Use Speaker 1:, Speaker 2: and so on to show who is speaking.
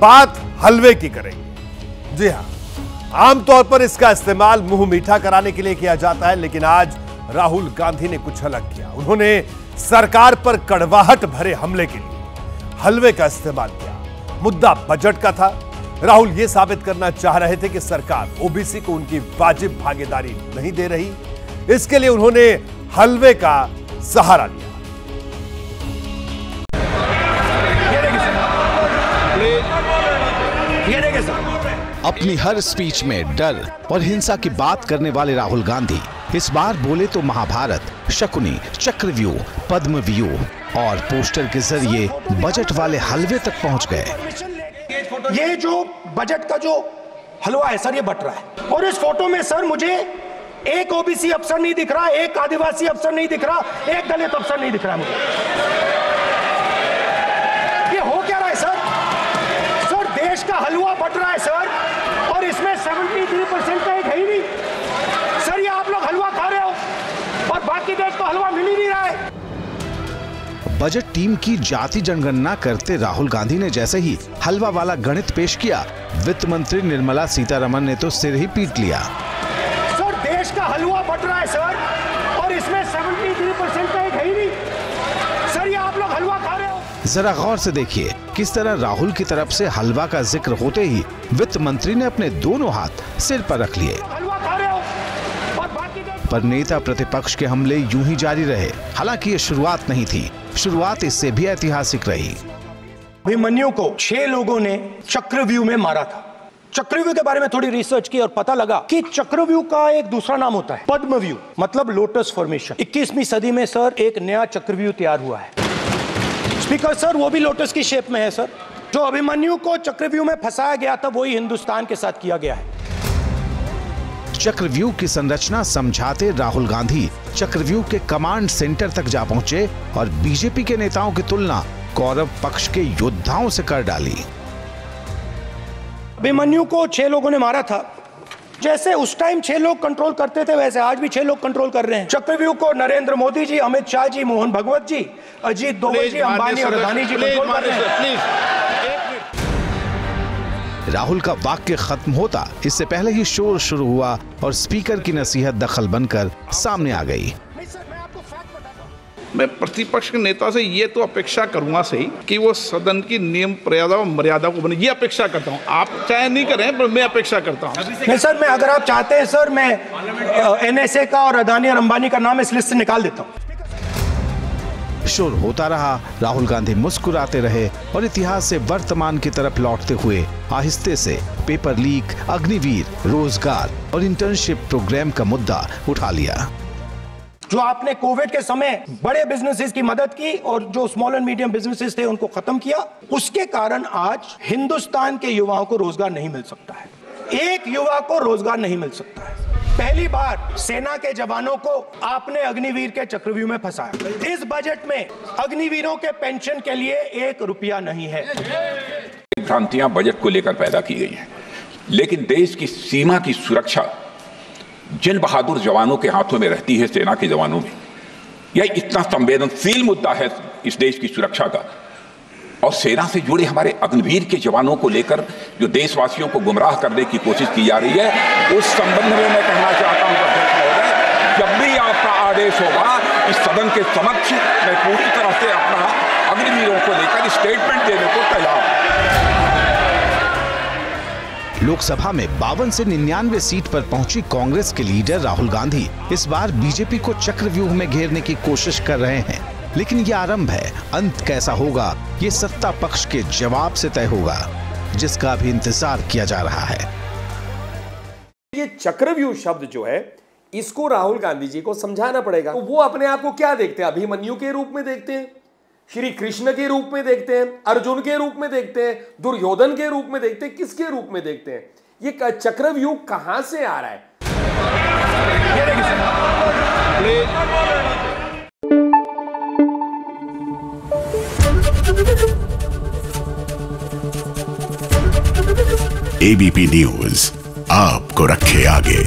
Speaker 1: बात हलवे की करेंगे। जी हां, आमतौर पर इसका इस्तेमाल मुंह मीठा कराने के लिए किया जाता है, लेकिन आज राहुल गांधी ने कुछ अलग किया। उन्होंने सरकार पर कड़वाहट भरे हमले के लिए हलवे का इस्तेमाल किया। मुद्दा बजट का था। राहुल यह साबित करना चाह रहे थे कि सरकार ओबीसी को उनकी वाजिब भागीदारी नहीं दे रही। इसके लिए उन्होंने हलवे का सहारा लिया।
Speaker 2: अपनी हर स्पीच में डर और हिंसा की बात करने वाले राहुल गांधी इस बार बोले तो महाभारत, शकुनी, चक्रव्यूह, पद्मव्यूह और पोस्टर के जरिए बजट वाले हलवे तक पहुंच गए।
Speaker 3: ये जो बजट का जो हलवा है सर, ये बट रहा है। और इस फोटो में सर मुझे एक ओबीसी अफसर नहीं दिख रहा, एक आदिवासी अफसर नहीं दिख रहा, एक दलित अफसर नहीं दिख रहा मुझे। ये हो क्या रहा है सर? सर देश का हलवा बट रहा है सर, और इसमें 73% का एक है ही नहीं सर। ये आप लोग हलवा खा रहे हो और बाकी देश को हलवा मिल ही नहीं रहा है।
Speaker 2: बजट टीम की जाति जनगणना करते राहुल गांधी ने जैसे ही हलवा वाला गणित पेश किया, वित्त मंत्री निर्मला सीतारमण ने तो सिर ही पीट लिया।
Speaker 3: सर देश का हलवा बट रहा है सर, और इसमें 73% का एक है ही नहीं सर। ये आप लोग हलवा खा रहे हो।
Speaker 2: जरा गौर से देखिए किस तरह राहुल की तरफ से हलवा का जिक्र होते ही वित्त मंत्री ने अपने दोनों हाथ सिर पर रख लिए।
Speaker 3: हलवा खा रहे हो और बाकी
Speaker 2: पर नेता प्रतिपक्ष के हमले यूं ही जारी रहे। हालांकि ये शुरुआत नहीं थी, शुरुआत इससे भी ऐतिहासिक रही।
Speaker 3: अभिमन्यु को 6 लोगों ने चक्रव्यूह में मारा था। चक्रव्यूह के बारे में थोड़ी रिसर्च की और पता लगा कि चक्रव्यूह का एक दूसरा नाम होता है पद्मव्यूह, मतलब लोटस फॉर्मेशन। 21वीं सदी में सर एक नया चक्रव्यूह तैयार हुआ है। स्पीकर सर वो भी लोटस की शेप में है सर। जो अभिमन्यु को चक्रव्यूह में फंसाया गया था वही हिंदुस्तान के साथ किया गया है।
Speaker 2: चक्रव्यूह की संरचना समझाते राहुल गांधी चक्रव्यूह के कमांड सेंटर तक जा पहुंचे और बीजेपी के नेताओं की तुलना कौरव पक्ष के योद्धाओं से कर डाली।
Speaker 3: अभिमन्यु को 6 लोगों ने मारा था। जैसे उस टाइम 6 लोग कंट्रोल करते थे, वैसे आज भी 6 लोग कंट्रोल कर रहे हैं। चक्रव्यूह को नरेंद्र मोदी जी, अमित शाह जी, मोहन भगवत जी, अजीत दोवल जी, अंबानी और अदानी जी कंट्रोल कर रहे हैं।
Speaker 2: राहुल का वाक्य खत्म होता इससे पहले ही शोर शुरू हुआ और स्पीकर की नसीहत दखल बनकर सामने आ गई।
Speaker 4: मैं प्रतिपक्ष के नेता से ये तो अपेक्षा करूंगा सही कि वो सदन की नियम मर्यादा को बने, ये अपेक्षा करता हूं। आप चाहे नहीं करें पर मैं अपेक्षा करता हूं।
Speaker 3: नहीं सर, मैं अगर आप चाहते हैं सर, मैं एनएसए का और अदानी और अंबानी का नाम इस लिस्ट से निकाल देता हूं।
Speaker 2: शोर होता रहा, राहुल गांधी मुस्कुराते रहे और इतिहास से वर्तमान की तरफ लौटते हुए आहिस्ते से पेपर लीक, अग्निवीर, रोजगार और इंटर्नशिप प्रोग्राम का मुद्दा उठा लिया।
Speaker 3: जो आपने कोविड के समय बड़े बिजनेसेस की मदद की और जो स्मॉल एंड मीडियम बिजनेसेस थे उनको खत्म किया, उसके कारण आज हिंदुस्तान के युवाओं को रोजगार नहीं मिल सकता है। एक युवा को रोजगार नहीं मिल सकता है। पहली बार सेना के जवानों को आपने अग्निवीर के चक्रव्यूह में फंसाया। इस बजट में अग्निवीरों के पेंशन के लिए 1 रुपया नहीं है।
Speaker 5: भ्रांतियां बजट को लेकर पैदा की गई हैं, लेकिन देश की सीमा की सुरक्षा जिन बहादुर जवानों के हाथों में रहती है, सेना के जवानों में, यह इतना संवेदनशील मुद्दा है इस देश की सुरक्षा का। और सेना से जुड़े हमारे अग्निवीर के जवानों को लेकर जो देशवासियों को गुमराह करने की कोशिश की जा रही है, उस संबंध में मैं कहना चाहता हूं अध्यक्ष महोदय, जब भी आपका आदेश होगा इस सदन के समक्ष मैं पूरी तरह से अपना अग्निवीरों को लेकर स्टेटमेंट देने को तैयार हूं।
Speaker 2: लोकसभा में 52 से 99 सीट पर पहुंची कांग्रेस के लीडर राहुल गांधी इस बार बीजेपी को चक्रव्यूह में घेरने की कोशिश कर रहे हैं, लेकिन ये आरंभ है। अंत कैसा होगा ये सत्ता पक्ष के जवाब से तय होगा, जिसका भी इंतजार किया जा रहा है।
Speaker 6: ये चक्रव्यूह शब्द जो है इसको राहुल गांधी जी को समझाना पड़ेगा। तो वो अपने आप को क्या देखते हैं? अभिमन्यु के रूप में देखते हैं, श्री कृष्ण के रूप में देखते हैं, अर्जुन के रूप में देखते हैं, दुर्योधन के रूप में देखते हैं, किसके रूप में देखते हैं? ये चक्रव्यूह कहां से आ रहा है?
Speaker 7: एबीपी न्यूज आपको रखे आगे।